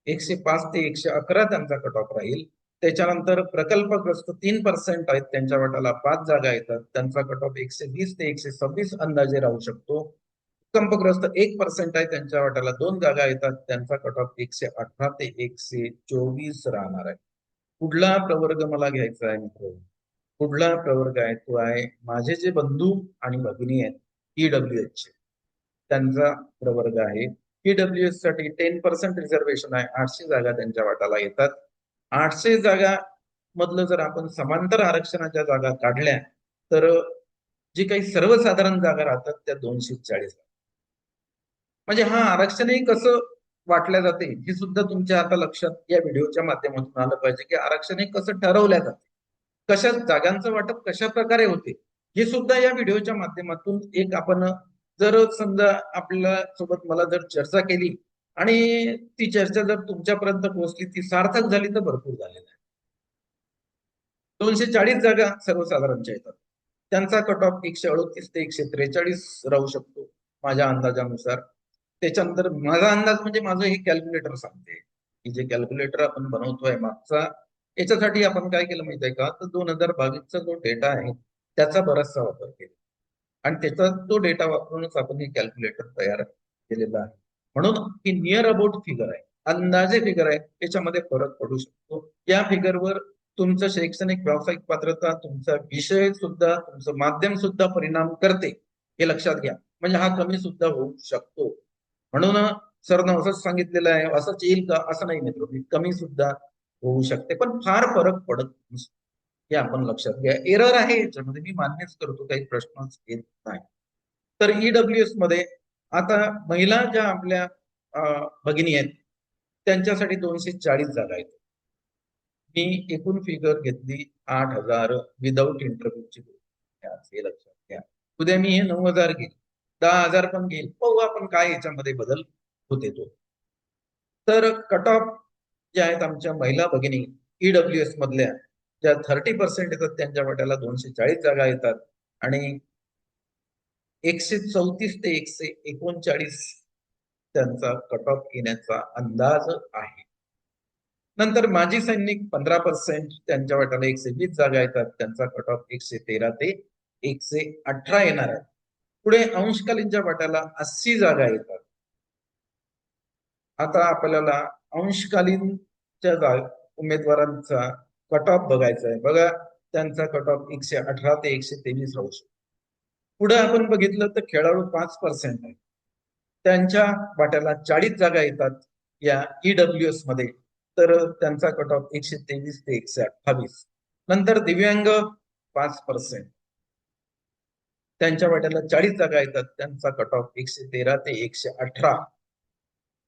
105 ते 111 त्यांचा कट ऑफ राहील. त्याच्यानंतर प्रकल्पग्रस्त 3% आहेत. त्यांच्या वाट्याला 5 जागा येतात. त्यांचा कट ऑफ 120 ते 126 अंदाजे राहू शकतो. भूकंपग्रस्त 1% आहे. त्यांच्या वाट्याला 2 जागा येतात. त्यांचा कट ऑफ 118 ते 124 राहणार आहे. पुढला प्रवर्ग मला घ्यायचा आहे मित्र. पुढला प्रवर्ग आहे तो आहे माझे जे बंधू आणि भगिनी आहेत ईडब्ल्यूएच चे. त्यांचा प्रवर्ग आहे. ईडब्ल्यूएस साठी 10% रिझर्वेशन आहे. 800 जागा त्यांच्या वाट्याला येतात. 800 जागा मधलं जर आपण समांतर आरक्षणाच्या जागा काढल्या तर जी काही सर्वसाधारण जागा राहतात त्या 240. म्हणजे हा आरक्षणही कसं वाटल्या जाते हे सुद्धा तुमच्या आता लक्षात या व्हिडिओच्या माध्यमातून आलं पाहिजे की आरक्षण हे कसं ठरवल्या जाते, कशा जागांचं वाटप कशा प्रकारे होते हे सुद्धा या व्हिडिओच्या माध्यमातून एक आपण जर समजा आपल्या सोबत मला जर चर्चा केली आणि ती चर्चा जर तुमच्यापर्यंत पोहोचली ती सार्थक झाली तर भरपूर झालेलं आहे. 240 जागा सर्वसाधारणच्या येतात. त्यांचा कट ऑफ 138 ते 143 राहू शकतो माझ्या अंदाजानुसार. त्याच्यानंतर माझा अंदाज म्हणजे माझं हे कॅल्क्युलेटर सांगते की जे कॅल्क्युलेटर आपण बनवतोय मागचा याच्यासाठी आपण काय केलं माहिती आहे का, तर 2022चा जो डेटा आहे त्याचा बराचसा वापर केला आणि त्याचा तो डेटा वापरूनच आपण हे कॅल्क्युलेटर तयार केलेलं आहे. म्हणून ही नियर अबाउट फिगर आहे, अंदाजे फिगर आहे. याच्यामध्ये फरक पडू शकतो. या फिगरवर तुमचं शैक्षणिक व्यावसायिक पात्रता, तुमचा विषय सुद्धा, तुमचं माध्यम सुद्धा परिणाम करते हे लक्षात घ्या. म्हणजे हा कमी सुद्धा होऊ शकतो. म्हणून सरनं असंच सांगितलेलं आहे, असंच येईल का असं नाही मित्र, कमी सुद्धा होऊ शकते पण फार फरक पडत नसतो हे आपण लक्षात घ्या. एरर आहे याच्यामध्ये, मी मान्यच करतो, काही प्रश्नच येत नाही. तर ईडब्ल्यूएस मध्ये आता महिला ज्या आपल्या भगिनी आहेत त्यांच्यासाठी 240 जागा आहेत. मी एकूण फिगर घेतली 8,000 विदाऊट इंटरव्ह्यूची. हे लक्षात घ्या. उद्या मी हे 9,000 घेईल, 10,000 पण घेईल, पाहू आपण काय याच्यामध्ये बदल होते तो. तर कट ऑफ जे आहेत आमच्या महिला भगिनी ईडब्ल्यूएस मधल्या ज्या 30% येतात त्यांच्या वाट्याला 240 जागा येतात आणि 134 ते 139 त्यांचा कट ऑफ येण्याचा अंदाज आहे. नंतर माजी सैनिक 15% त्यांच्या वाट्याला 120 जागा येतात. त्यांचा कट ऑफ 113 ते 118 येणार आहे. पुढे अंशकालीनच्या वाट्याला 80 जागा येतात. आता आपल्याला अंशकालीनच्या उमेदवारांचा कट ऑफ बघायचा आहे. बघा त्यांचा कट ऑफ 118 ते 123 राहू शकतो. पुढे आपण बघितलं तर खेळाडू 5% आहे. त्यांच्या वाट्याला 40 जागा येतात या EWS मध्ये, तर त्यांचा कट ऑफ 123 ते 128. नंतर दिव्यांग 5%, त्यांच्या वाट्याला 40 जागा येतात, त्यांचा कट ऑफ 113 ते 118.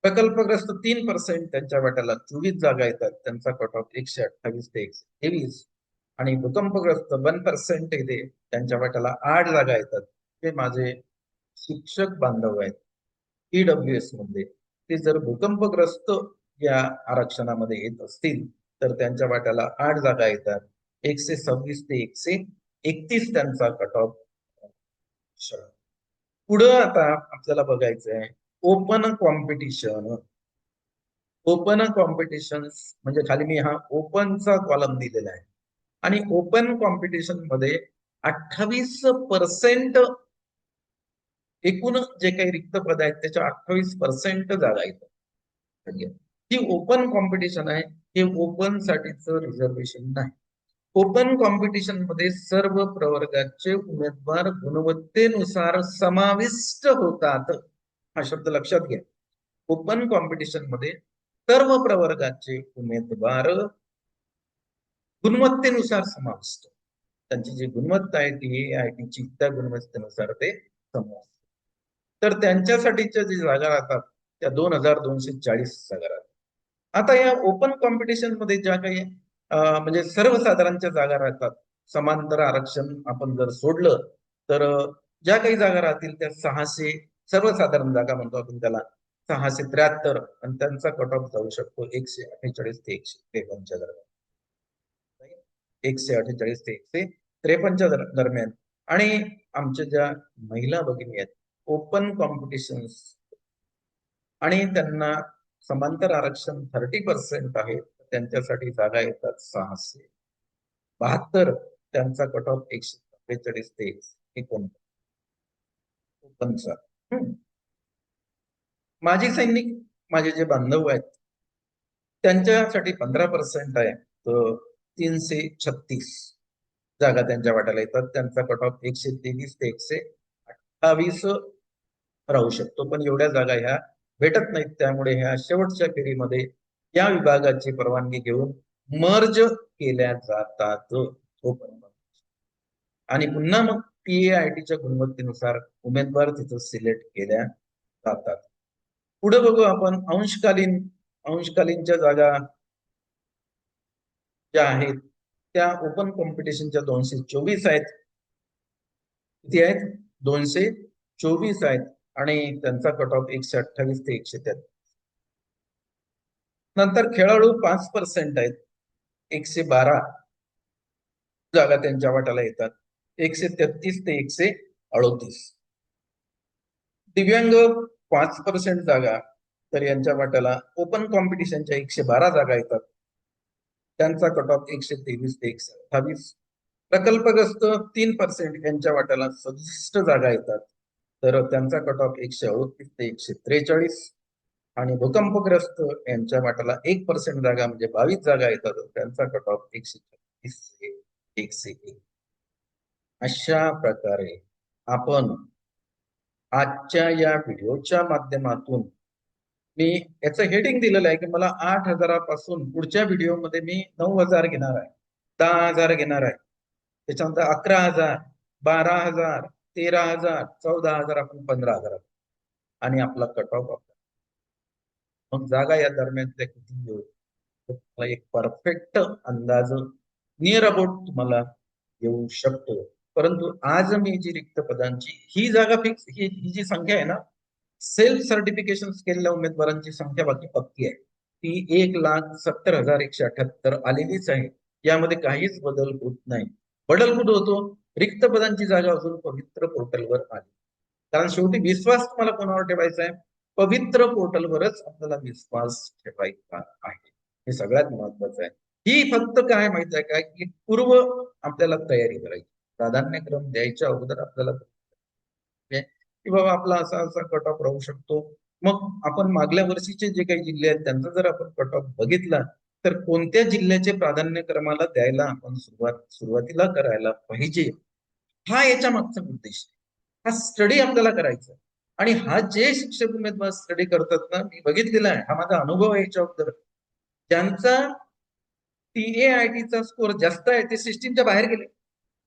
प्रकल्पग्रस्त 3%, त्यांच्या वाट्याला 24 जागा येतात, त्यांचा कट ऑफ 128 ते 123. आणि भूकंपग्रस्त 1% येते, त्यांच्या वाट्याला 8 जागा येतात. हे माझे शिक्षक बांधव आहेत EWS मध्ये. ते जर भूकंपग्रस्त या आरक्षणामध्ये येत असतील तर त्यांच्या वाट्याला 8 जागा येतात, 126 ते 131 त्यांचा कट ऑफ. पुढं आता आपल्याला बघायचं आहे ओपन कॉम्पिटिशन. ओपन कॉम्पिटिशन म्हणजे खाली मी हा ओपनचा कॉलम दिलेला आहे, आणि ओपन कॉम्पिटिशन मध्ये 28% एकूण जे काही रिक्त पद आहेत त्याच्या 28% जागा येतात. ही ओपन कॉम्पिटिशन आहे, हे ओपन साठीच रिझर्वेशन नाही. ओपन कॉम्पिटिशन मध्ये सर्व प्रवर्गाचे उमेदवार गुणवत्तेनुसार समाविष्ट होतात. हा शब्द लक्षात घ्या. ओपन कॉम्पिटिशन मध्ये सर्व प्रवर्गाचे उमेदवार गुणवत्तेनुसार समाविष्ट, त्यांची जी गुणवत्ता आहे ती AIT ची त्या गुणवत्तेनुसार ते समाविष्ट. तर त्यांच्यासाठीच्या जी जागा राहतात त्या 2240 जागा राहतात. आता या ओपन कॉम्पिटिशन मध्ये ज्या काही म्हणजे सर्वसाधारणच्या जागा राहतात, समांतर आरक्षण आपण जर सोडलं तर ज्या काही जागा राहतील त्या 600 सर्वसाधारण जागा म्हणतो आपण त्याला 673, आणि त्यांचा कट ऑफ जाऊ शकतो 148 ते 153 दरम्यान. 148 ते 153 दरम्यान. आणि आमच्या ज्या महिला भगिनी आहेत ओपन कॉम्पिटिशन आणि त्यांना समांतर आरक्षण 30% आहे, त्यांच्यासाठी जागा येतात 672, त्यांचा कट ऑफ 145 ते 49 ओपनचा. माजी सैनिक माझे जे बांधव आहेत त्यांच्यासाठी 15% आहे, तर 336 जागा त्यांच्या वाट्याला येतात, त्यांचा कट ऑफ 123 ते 128 राहू शकतो. पण एवढ्या जागा ह्या भेटत नाहीत, त्यामुळे ह्या शेवटच्या फेरीमध्ये या विभागाची परवानगी घेऊन मर्ज केल्या जातात ओपन. आणि पुन्हा मग PAITच्या गुणवत्तेनुसार उमेदवार तिथं सिलेक्ट केल्या जातात. पुढे बघू आपण अंशकालीनच्या जागा ज्या आहेत त्या ओपन कॉम्पिटिशनच्या 224 आहेत. किती आहेत? 224 आहेत, आणि त्यांचा कट ऑफ 128 ते 133. नंतर खेळाडू 5% आहेत, 112 जागा त्यांच्या वाट्याला येतात, 133 ते 138. दिव्यांग 5% जागा, तर यांच्या वाट्याला ओपन कॉम्पिटिशनच्या 112 जागा येतात, त्यांचा कट ऑफ 123 ते 128. प्रकल्पग्रस्त 3% यांच्या वाट्याला 67 जागा येतात, तर त्यांचा कट ऑफ 138 ते 143. आणि भूकंपग्रस्त यांच्या वाट्याला 1% जागा म्हणजे 22 जागा येतात, त्यांचा कट ऑफ 136 ते 101. अशा प्रकारे आपण आजच्या या व्हिडिओच्या माध्यमातून मी याचं हेडिंग दिलेलं आहे की मला 8,000 पासून पुढच्या व्हिडिओमध्ये मी 9,000 घेणार आहे, 10,000 घेणार आहे, त्याच्यानंतर 11,000, 12,000, 13,000, 14,000, आपण 15,000, आणि आपला कट ऑफ. मग जागा या दरम्यान त्या किती येऊ एक परफेक्ट अंदाज नियर अबाउट तुम्हाला येऊ शकतो. परंतु आज मी जी रिक्त पदांची ही जागा फिक्स, ही जी संख्या आहे ना, सेल्फ सर्टिफिकेशन केलेल्या उमेदवारांची संख्या बाकी पक्की आहे, ती 1,70,178 आलेलीच आहे. यामध्ये काहीच बदल होत नाही. बदल कुठं होतो? रिक्त पदांची जागा अजून पवित्र पोर्टलवर आली. कारण शेवटी विश्वास तुम्हाला कोणावर ठेवायचा आहे? पवित्र पोर्टलवरच आपल्याला विश्वास ठेवायचा आहे. हे सगळ्यात महत्वाचं आहे. ही फक्त काय माहित आहे काय की पूर्व आपल्याला तयारी करायची, प्राधान्यक्रम द्यायच्या अगोदर आपल्याला की बाबा आपला असा असा कट ऑफ राहू शकतो. मग आपण मागल्या वर्षीचे जे काही जिल्हे आहेत त्यांचा जर आपण कट ऑफ बघितला तर कोणत्या जिल्ह्याचे प्राधान्यक्रमाला द्यायला आपण सुरुवातीला करायला पाहिजे, हा याच्या मागचा उद्देश. हा स्टडी आपल्याला करायचा, आणि हा जे शिक्षक उमेदवार स्टडी करतात ना, मी बघितलेला आहे, हा माझा अनुभव आहे याच्याबद्दल, ज्यांचा TAIT चा स्कोर जास्त आहे ते सिस्टीमच्या बाहेर गेले.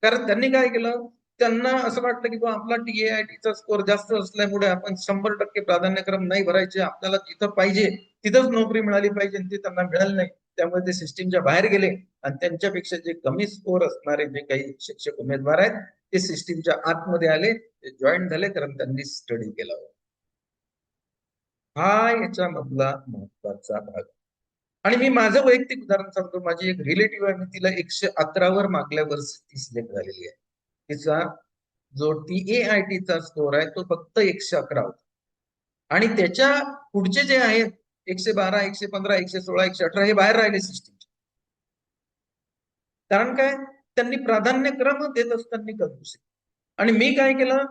कारण त्यांनी काय केलं, त्यांना असं वाटलं की आपला TAIT चा स्कोर जास्त असल्यामुळे आपण 100% प्राधान्यक्रम नाही भरायचे, आपल्याला जिथं पाहिजे तिथंच नोकरी मिळाली पाहिजे, ते त्यांना मिळालं नाही. त्यामुळे ते सिस्टीमच्या बाहेर गेले आणि त्यांच्यापेक्षा जे कमी स्कोर असणारे जे काही शिक्षक उमेदवार आहेत ते सिस्टीमच्या आतमध्ये आले, ते जॉईन झाले, कारण त्यांनी स्टडी केला. हा याच्यामधला महत्वाचा भाग. आणि मी माझं वैयक्तिक उदाहरण सांगतो. माझी एक रिलेटिव्ह आहे, मी तिला 111 वर मागल्या वर्षी ती सिलेक्ट झालेली आहे. तिचा जो TAIT चा स्कोर आहे तो फक्त 111 होता. आणि त्याच्या पुढचे जे आहेत 112, 115, 116, 118 हे बाहेर राहिले सिस्टीम. कारण काय, त्यांनी प्राधान्यक्रम देत असताना कन्फ्युज. आणि मी काय केलं,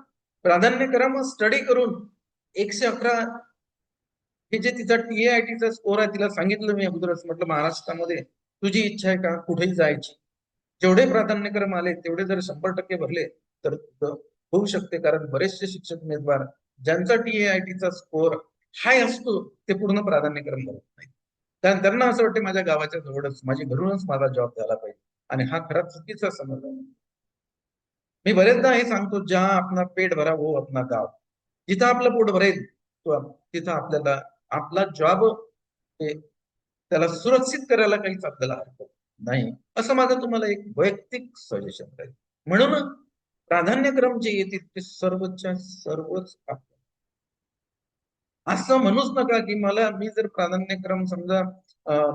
प्राधान्यक्रम स्टडी करून 111 हे जे तिचा TAIT चा स्कोर आहे, तिला सांगितलं मी अगोदरच, म्हटलं महाराष्ट्रामध्ये तुझी इच्छा आहे का कुठेही जायची, जेवढे प्राधान्यक्रम आले तेवढे जर 100% भरले तर होऊ शकते. कारण बरेचसे शिक्षक उमेदवार ज्यांचा TAIT चा स्कोर हाय असतो ते पूर्ण प्राधान्यक्रम भरत नाही, कारण त्यांना असं वाटतं माझ्या गावाच्या जवळच, माझ्या घरूनच माझा जॉब झाला पाहिजे. आणि हा खरा चुकीचा समज आहे. मी बरेचदा हे सांगतो, जहा आपला पेट भरा वो अपना गाव. जिथं आपलं पोट भरेल तिथं आपल्याला आपला जॉब त्याला सुरक्षित करायला काहीच आपल्याला हरकत नाही, असं माझं तुम्हाला एक वैयक्तिक सजेशन राहील. म्हणून प्राधान्यक्रम जे येतील ते सर्वच्या सर्वच असं म्हणूच नका की मला, मी जर प्राधान्यक्रम समजा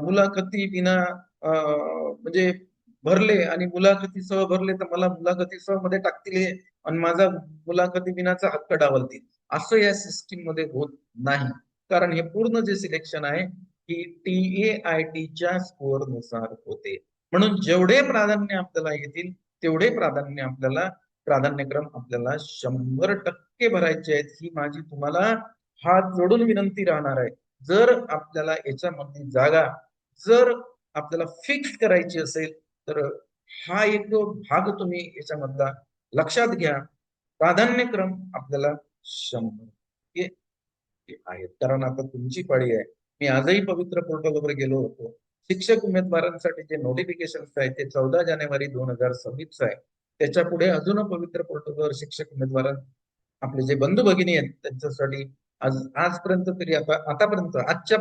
मुलाखती विना म्हणजे भरले आणि मुलाखतीसह भरले तर मला मुलाखतीसह मध्ये टाकतील आणि माझा मुलाखती विनाचा हक्क डावलतील, असं या सिस्टीम मध्ये होत नाही. कारण हे पूर्ण जे सिलेक्शन आहे की TAIT च्या स्कोअर नुसार होते. म्हणून जेवढे प्राधान्य आपल्याला येतील तेवढे प्राधान्यक्रम आपल्याला 100% भरायचे आहेत, ही माझी तुम्हाला हात जोडून विनंती राहणार आहे. जर आपल्याला याच्यामध्ये जागा जर आपल्याला फिक्स करायची असेल तर हा एक भाग तुम्ही याच्यामधला लक्षात घ्या. प्राधान्यक्रम आपल्याला 100% आहेत. कारण आता तुमची पाळी आहे. मी आजही पवित्र पोर्टलवर गेलो होतो. शिक्षक उमेदवारांसाठी जे नोटिफिकेशन आहे ते 14 जानेवारी 2026 आहे. त्याच्या पुढे अजून पवित्र पोर्टलवर शिक्षक उमेदवार आपले जे बंधू भगिनी आहेत त्यांच्यासाठी आजपर्यंत तरी आतापर्यंत आजच्या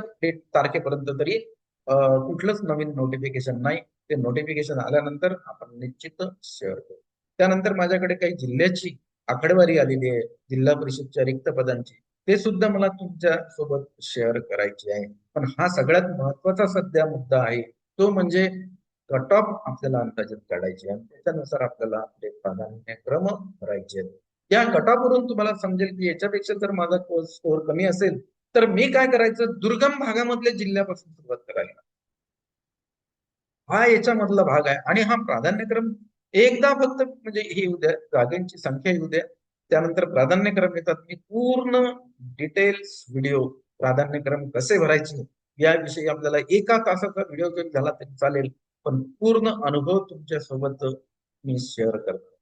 तारखेपर्यंत तरी कुठलंच नवीन नोटिफिकेशन नाही. ते नोटिफिकेशन आल्यानंतर आपण निश्चित शेअर करू. त्यानंतर माझ्याकडे काही जिल्ह्याची आकडेवारी आलेली आहे, जिल्हा परिषदच्या रिक्त पदांची, ते सुद्धा मला तुमच्या सोबत शेअर करायची आहे. पण हा सगळ्यात महत्वाचा सध्या मुद्दा आहे तो म्हणजे कट ऑफ आपल्याला अंदाजित काढायचे आणि त्याच्यानुसार आपल्याला आपले प्राधान्यक्रम भरायचे आहेत. या कट ऑफ वरून तुम्हाला समजेल की याच्यापेक्षा जर माझा स्कोर कमी असेल तर मी काय करायचं, दुर्गम भागामधल्या जिल्ह्यापासून सुरुवात करायला. हा याच्यामधला भाग आहे. आणि हा प्राधान्यक्रम एकदा फक्त म्हणजे हे येऊ द्या, जागांची संख्या येऊ द्या, त्यानंतर प्राधान्यक्रम येतात. मी पूर्ण डिटेल्स व्हिडिओ प्राधान्यक्रम कसे भरायचे याविषयी आपल्याला एका तासाचा व्हिडिओ जरी झाला तरी चालेल, पण पूर्ण अनुभव तुमच्या सोबत मी शेअर करतो.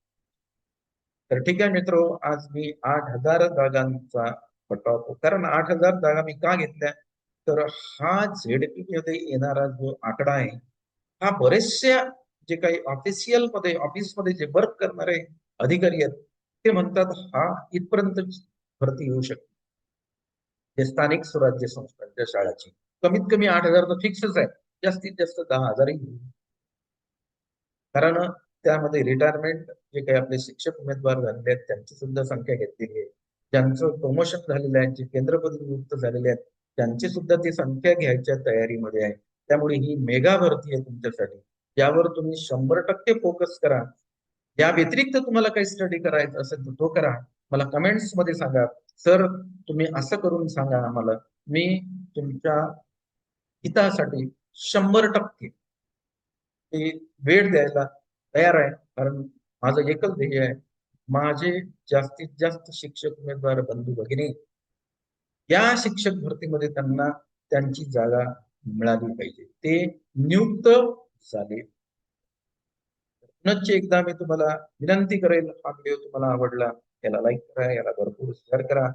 तर ठीक आहे मित्रो, आज मी 8,000 जागांचा कट ऑफ, कारण 8,000 जागा मी का घेतल्या तर हा ZP मध्ये येणारा जो आकडा आहे हा बरेचशा जे काही ऑफिसमध्ये जे वर्क करणारे अधिकारी आहेत ते म्हणतात हा इथपर्यंत भरती येऊ शकते. जे स्थानिक स्वराज्य संस्थांच्या शाळाची कमीत कमी 8,000 तर फिक्सच आहे, जास्तीत जास्त 10,000ही, कारण त्यामध्ये रिटायरमेंट जे काही आपले शिक्षक उमेदवार झालेले आहेत त्यांची सुद्धा संख्या घेतलेली आहे, ज्यांचं प्रमोशन झालेलं आहे, जे केंद्रपदी नियुक्त झालेले आहेत त्यांची सुद्धा ती संख्या घ्यायच्या तयारीमध्ये आहे. त्यामुळे ही मेगा भरती आहे तुमच्यासाठी, यावर तुम्ही 100% फोकस करा. या व्यतिरिक्त तुम्हाला काही स्टडी करायचं असेल तर तो करा. मला कमेंट्स मध्ये सांगा, सर तुम्ही असं करून सांगा आम्हाला, मी तुमच्या हितासाठी 100% वेळ द्यायला तयार आहे. कारण माझं एकच ध्येय आहे, माझे जास्तीत जास्त शिक्षक उमेदवार बंधू भगिनी या शिक्षक भरतीमध्ये त्यांना त्यांची जागा मिळाली पाहिजे, ते नियुक्त झाले. पुनश्च एकदा मी तुम्हाला विनंती करेल, हा व्हिडिओ तुम्हाला आवडला याला लाईक करा, याला भरपूर शेअर करा.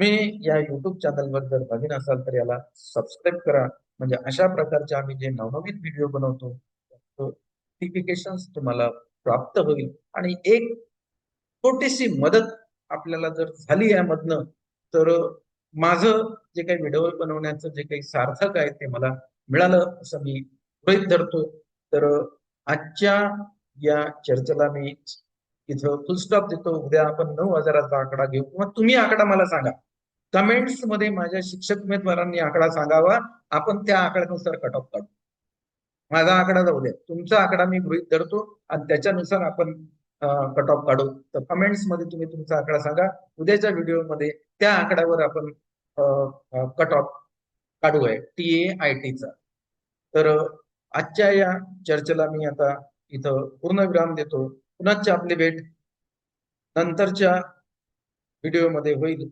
मी या युट्यूब चॅनलवर जर नवीन असाल तर याला सबस्क्राईब करा, म्हणजे अशा प्रकारचे आम्ही जे नवनवीन व्हिडिओ बनवतो नोटिफिकेशन तुम्हाला प्राप्त होईल. आणि एक छोटीशी मदत आपल्याला जर झाली यामधनं, तर माझं जे काही व्हिडिओ बनवण्याचं जे काही सार्थक आहे ते मला मिळालं असं मी गृहीत धरतो. तर आजच्या या चर्चेला मी इथं फुलस्टॉप देतो. उद्या आपण 9,000चा आकडा घेऊ, किंवा तुम्ही आकडा मला सांगा. कमेंट्स मध्ये माझ्या शिक्षक उमेदवारांनी आकडा सांगावा, आपण त्या आकड्यानुसार कट ऑफ काढू. माझा आकडा जाऊ द्या, तुमचा आकडा मी गृहीत धरतो आणि त्याच्यानुसार आपण कट ऑफ काढू. तर कमेंट्स मध्ये तुम्ही तुमचा आकडा सांगा. उद्याच्या व्हिडिओमध्ये त्या आकड्यावर आपण कट ऑफ काढू आहे TAIT चा. तर आजच्या या चर्चेला मी आता इथं पूर्णविराम देतो. पुन्हा आपली भेट नंतरच्या व्हिडिओमध्ये होईल.